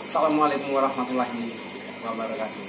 Assalamualaikum warahmatullahi wabarakatuh.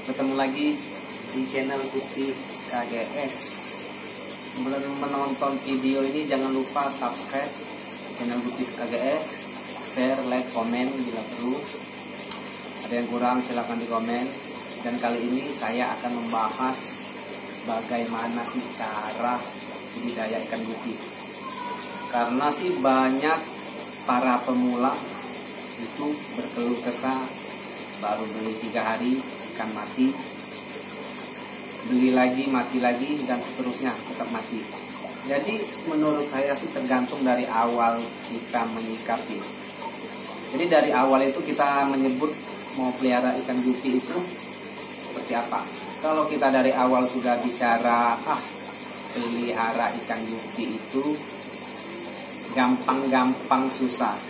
Ketemu lagi di channel Gupi KGS. Sebelum menonton video ini jangan lupa subscribe channel Gupi KGS, share, like, komen bila perlu. Ada yang kurang silahkan di komen. Dan kali ini saya akan membahas bagaimana sih cara budidaya ikan gupi. Karena sih banyak para pemula itu berkeluh kesah, baru beli 3 hari ikan mati, beli lagi mati lagi, dan seterusnya tetap mati. Jadi menurut saya sih tergantung dari awal kita menyikapi. Jadi dari awal itu kita menyebut mau pelihara ikan gupi itu seperti apa. Kalau kita dari awal sudah bicara pelihara ikan gupi itu gampang-gampang susah.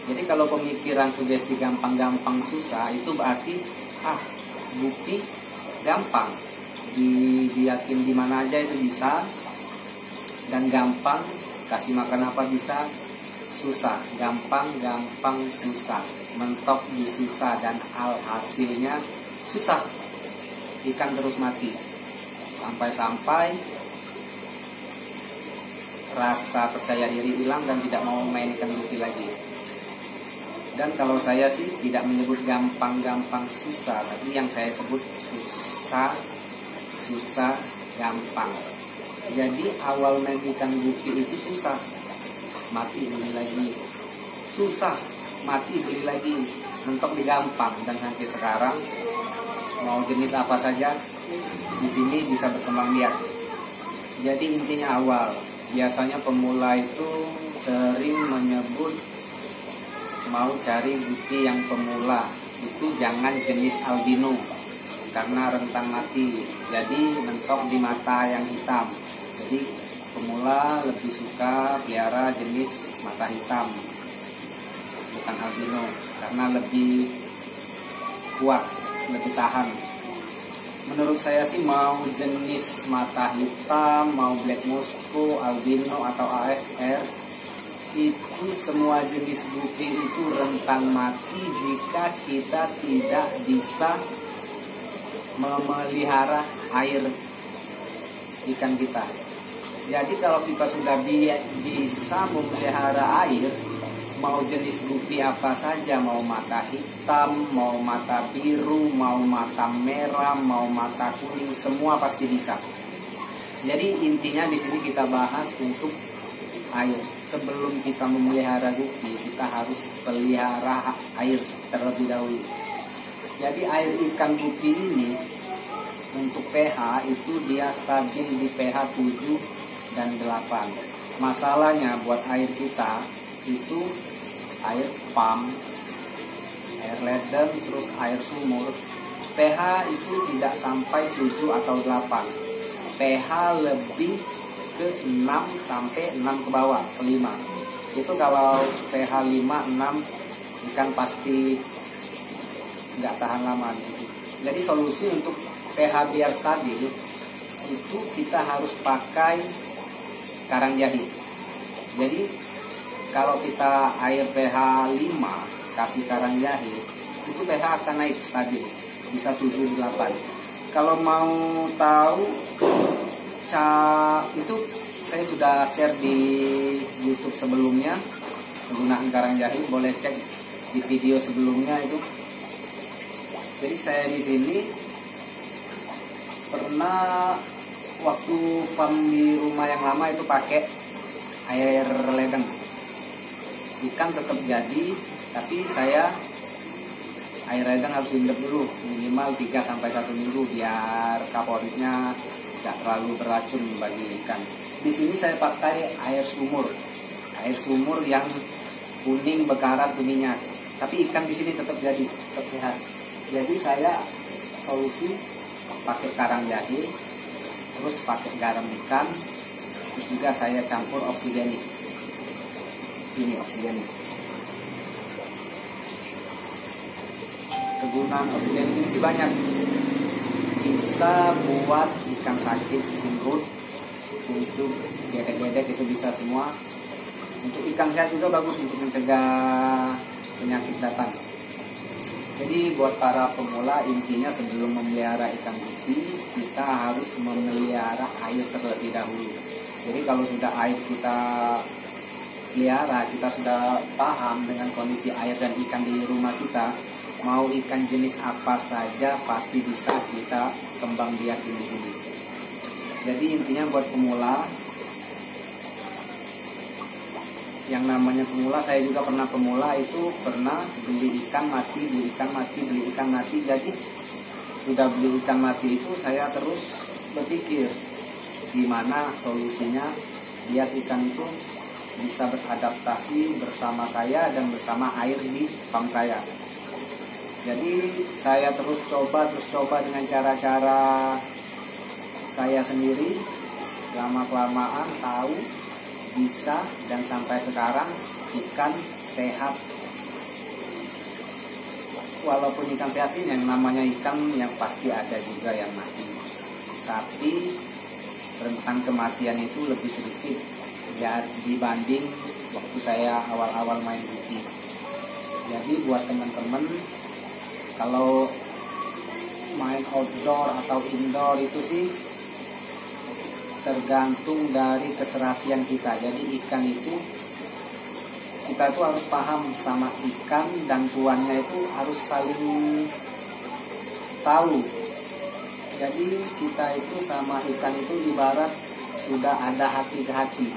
Jadi kalau pemikiran sugesti gampang-gampang susah itu berarti gupi gampang, dibiakin di mana aja itu bisa, dan gampang, kasih makan apa bisa, susah, gampang susah, mentok di susah, dan hasilnya susah, ikan terus mati, sampai rasa percaya diri hilang dan tidak mau main ikan gupi lagi. Dan kalau saya sih tidak menyebut gampang-gampang susah, tapi yang saya sebut susah gampang. Jadi awal main ikan gupi itu susah, mati beli lagi, susah, mati beli lagi, mentok di gampang. Dan sampai sekarang mau jenis apa saja di sini bisa berkembang biak. Jadi intinya awal, biasanya pemula itu sering menyebut mau cari gupi yang pemula itu jangan jenis albino karena rentan mati, jadi mentok di mata yang hitam. Jadi pemula lebih suka pelihara jenis mata hitam, bukan albino, karena lebih kuat, lebih tahan. Menurut saya sih mau jenis mata hitam, mau black Moscow, albino atau AFR, itu semua jenis gupi itu rentan mati jika kita tidak bisa memelihara air ikan kita. Jadi kalau kita sudah bisa memelihara air, mau jenis gupi apa saja, mau mata hitam, mau mata biru, mau mata merah, mau mata kuning, semua pasti bisa. Jadi intinya di sini kita bahas untuk air. Sebelum kita memelihara gupi, kita harus pelihara air terlebih dahulu. Jadi air ikan gupi ini untuk pH itu dia stabil di pH 7 dan 8. Masalahnya buat air kita itu air pump, air ledeng, terus air sumur, pH itu tidak sampai 7 atau 8. pH lebih ke 6 sampai 6 ke bawah, ke 5. Itu kalau pH 5, 6 ikan pasti nggak tahan lama di situ. Jadi solusi untuk pH biar stabil itu kita harus pakai karang jahi. Jadi kalau kita air pH 5 kasih karang jahi, itu pH akan naik stabil, bisa 7, 8. Kalau mau tahu itu saya sudah share di YouTube sebelumnya menggunakan karang jahi, boleh cek di video sebelumnya itu. Jadi saya di sini pernah waktu farm di rumah yang lama itu pakai air ledeng, ikan tetap jadi, tapi saya air ledeng harus diendap dulu minimal 3 sampai 1 minggu biar kaporitnya tidak terlalu beracun bagi ikan. Di sini saya pakai air sumur yang kuning berkarat minyak, tapi ikan di sini tetap jadi, tetap sehat. Jadi saya solusi pakai karang jahi, terus pakai garam ikan, terus juga saya campur oksigenik. Ini oksigenik. Kegunaan oksigenik ini sih banyak. Bisa buat ikan sakit, hinggut, untuk gedek-gedek itu bisa semua. Untuk ikan sehat juga bagus untuk mencegah penyakit datang. Jadi buat para pemula, intinya sebelum memelihara ikan gupi, kita harus memelihara air terlebih dahulu. Jadi kalau sudah air kita pelihara, kita sudah paham dengan kondisi air dan ikan di rumah kita, mau ikan jenis apa saja pasti bisa kita kembang biakin di sini. Jadi intinya buat pemula, yang namanya pemula, saya juga pernah pemula, itu pernah beli ikan mati, beli ikan mati, beli ikan mati. Jadi sudah beli ikan mati itu saya terus berpikir gimana solusinya biar ikan itu bisa beradaptasi bersama saya dan bersama air di farm saya. Jadi saya terus coba dengan cara-cara saya sendiri, lama-kelamaan tahu bisa, dan sampai sekarang ikan sehat. Walaupun ikan sehat ini, yang namanya ikan yang pasti ada juga yang mati, tapi rentan kematian itu lebih sedikit ya dibanding waktu saya awal-awal main gupi. Jadi buat teman-teman, kalau main outdoor atau indoor itu sih tergantung dari keserasian kita. Jadi ikan itu, kita tuh harus paham sama ikan dan tuannya itu harus saling tahu. Jadi kita itu sama ikan itu ibarat sudah ada hati ke hati.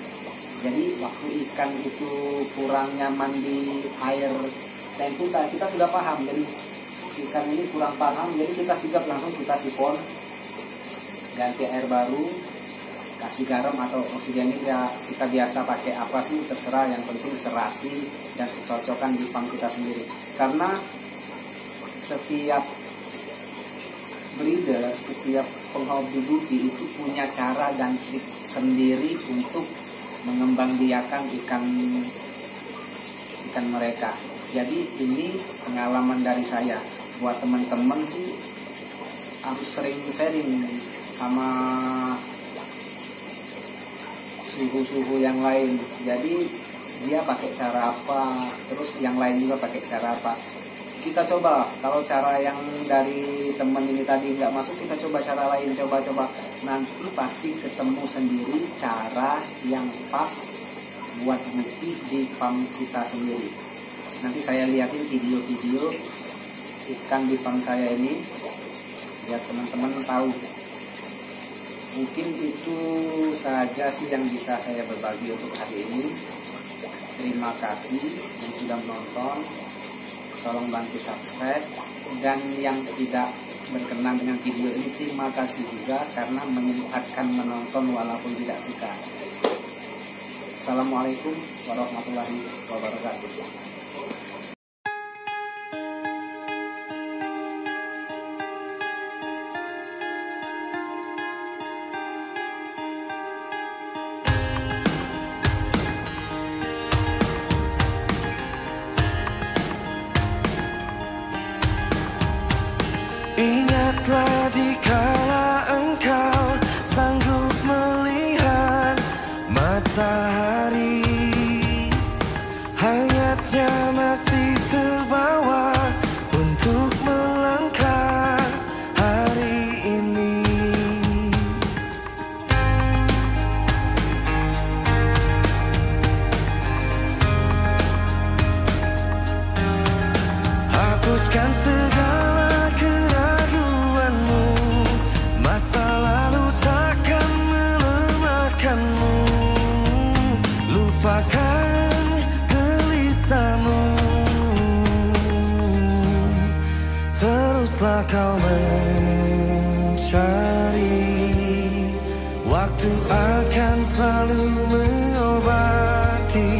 Jadi waktu ikan itu kurang nyaman di air temputa, kita sudah paham. Jadi ikan ini kurang paham, jadi kita sigap langsung kita sifon, ganti air baru, kasih garam atau oksigenik, ya kita biasa pakai apa sih terserah, yang penting serasi dan secocokan di farm kita sendiri. Karena setiap breeder, setiap penghobi gupi itu punya cara dan trik sendiri untuk mengembangbiakan ikan mereka. Jadi ini pengalaman dari saya. Buat teman-teman sih harus sering sharing sama suhu-suhu yang lain. Jadi dia pakai cara apa, terus yang lain juga pakai cara apa. Kita coba, kalau cara yang dari teman ini tadi nggak masuk, kita coba cara lain, coba-coba. Nanti pasti ketemu sendiri cara yang pas buat gupi di farm kita sendiri. Nanti saya lihatin video-video ikan di farm saya ini, biar teman-teman tahu. Mungkin itu saja sih yang bisa saya berbagi untuk hari ini. Terima kasih yang sudah menonton. Tolong bantu subscribe. Dan yang tidak berkenan dengan video ini, terima kasih juga karena menyempatkan menonton walaupun tidak suka. Assalamualaikum warahmatullahi wabarakatuh. Ingatlah dikala engkau sanggup melihat matahari, hangatnya masih terbawa untuk melangkah hari ini. Hapuskan segala keraguanmu, masa lalu takkan melemahkanmu. Lupakan gelisahmu, teruslah kau mencari. Waktu akan selalu mengobati.